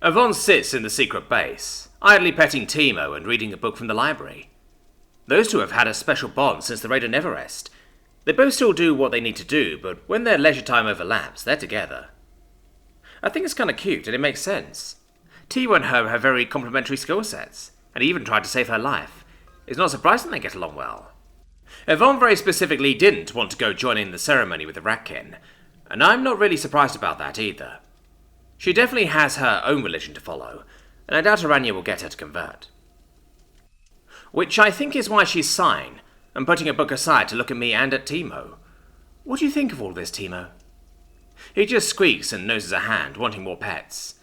Avon sits in the secret base, idly petting Teemo and reading a book from the library. Those two have had a special bond since the raid on Everest. They both still do what they need to do, but when their leisure time overlaps, they're together. I think it's kind of cute, and it makes sense. Teemo and her have very complementary skill sets, and he even tried to save her life. It's not surprising they get along well. Avon very specifically didn't want to go join in the ceremony with the Ratkin, and I'm not really surprised about that either. She definitely has her own religion to follow, and I doubt Aranya will get her to convert. Which I think is why she's sighing, and putting a book aside to look at me and at Teemo. What do you think of all this, Teemo? He just squeaks and noses a hand, wanting more pets.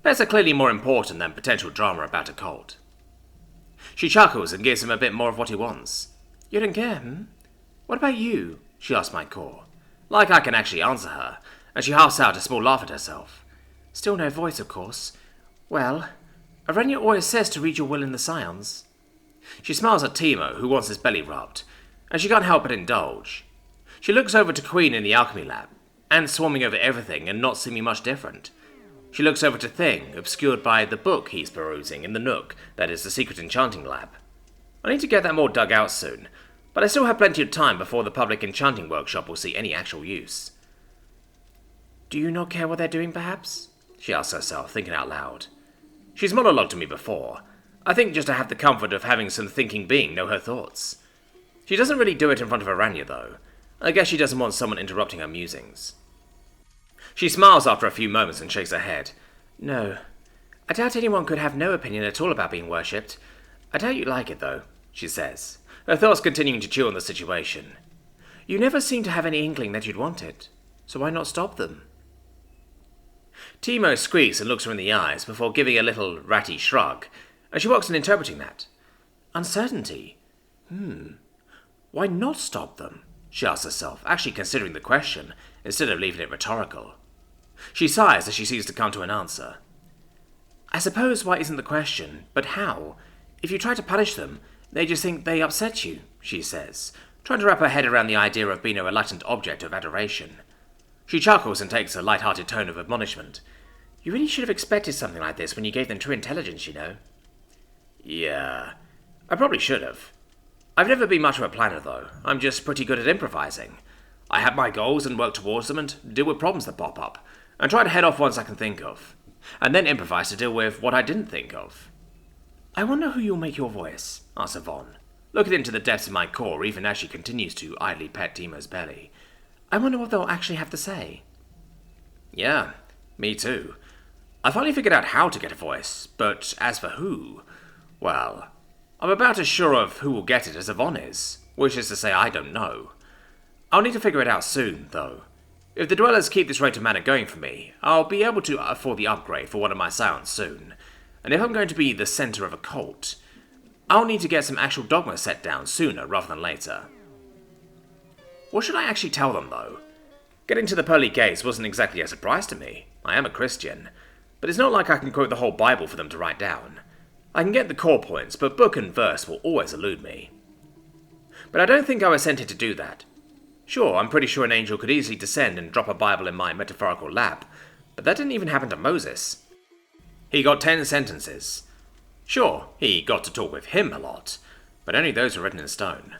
Pets are clearly more important than potential drama about a cult. She chuckles and gives him a bit more of what he wants. You don't care, What about you? She asks my core. Like I can actually answer her, and she halfs out a small laugh at herself. Still no voice, of course. Well, Aranya always says to read your will in the scions. She smiles at Teemo, who wants his belly rubbed, and she can't help but indulge. She looks over to Queen in the alchemy lab, and swarming over everything and not seeming much different. She looks over to Thing, obscured by the book he's perusing in the nook that is the secret enchanting lab. I need to get that more dug out soon, but I still have plenty of time before the public enchanting workshop will see any actual use. Do you not care what they're doing, perhaps? She asks herself, thinking out loud. She's monologued to me before. I think just to have the comfort of having some thinking being know her thoughts. She doesn't really do it in front of Aranya, though. I guess she doesn't want someone interrupting her musings. She smiles after a few moments and shakes her head. No, I doubt anyone could have no opinion at all about being worshipped. I doubt you like it, though, she says, her thoughts continuing to chew on the situation. You never seem to have any inkling that you'd want it, so why not stop them? Teemo squeaks and looks her in the eyes before giving a little ratty shrug, and she works on interpreting that. Uncertainty? Why not stop them? She asks herself, actually considering the question, instead of leaving it rhetorical. She sighs as she seems to come to an answer. I suppose why isn't the question, but how? If you try to punish them, they just think they upset you, she says, trying to wrap her head around the idea of being a reluctant object of adoration. She chuckles and takes a light-hearted tone of admonishment. You really should have expected something like this when you gave them true intelligence, you know. Yeah, I probably should have. I've never been much of a planner, though. I'm just pretty good at improvising. I have my goals and work towards them and deal with problems that pop up, and try to head off ones I can think of, and then improvise to deal with what I didn't think of. I wonder who you'll make your voice, asks Avon, looking into the depths of my core even as she continues to idly pet Teemo's belly. I wonder what they'll actually have to say. Yeah, me too. I finally figured out how to get a voice, but as for who, well, I'm about as sure of who will get it as Avon is, which is to say I don't know. I'll need to figure it out soon, though. If the dwellers keep this rate of mana going for me, I'll be able to afford the upgrade for one of my scions soon, and if I'm going to be the centre of a cult, I'll need to get some actual dogma set down sooner rather than later. What should I actually tell them, though? Getting to the pearly gates wasn't exactly a surprise to me. I am a Christian, but it's not like I can quote the whole Bible for them to write down. I can get the core points, but book and verse will always elude me. But I don't think I was sent here to do that. Sure, I'm pretty sure an angel could easily descend and drop a Bible in my metaphorical lap, but that didn't even happen to Moses. He got 10 sentences. Sure, he got to talk with him a lot, but only those were written in stone.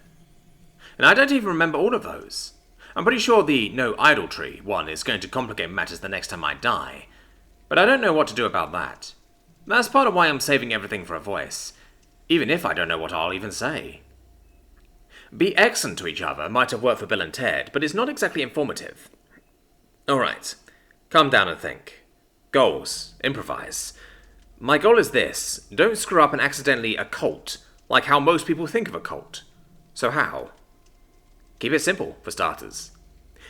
And I don't even remember all of those. I'm pretty sure the no idolatry one is going to complicate matters the next time I die, but I don't know what to do about that. That's part of why I'm saving everything for a voice, even if I don't know what I'll even say. Be excellent to each other might have worked for Bill and Ted, but it's not exactly informative. Alright, calm down and think. Goals. Improvise. My goal is this. Don't screw up and accidentally a cult, like how most people think of a cult. So how? Keep it simple, for starters.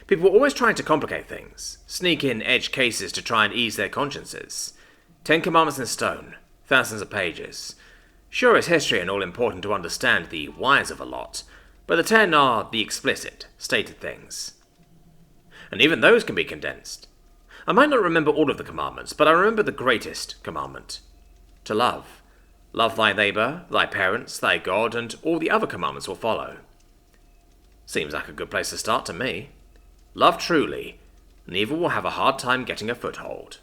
People are always trying to complicate things, sneak in edge cases to try and ease their consciences. 10 commandments in stone, thousands of pages. Sure, it's history and all important to understand the whys of a lot, but the 10 are the explicit, stated things. And even those can be condensed. I might not remember all of the commandments, but I remember the greatest commandment. To love. Love thy neighbour, thy parents, thy God, and all the other commandments will follow. Seems like a good place to start to me. Love truly, and evil will have a hard time getting a foothold.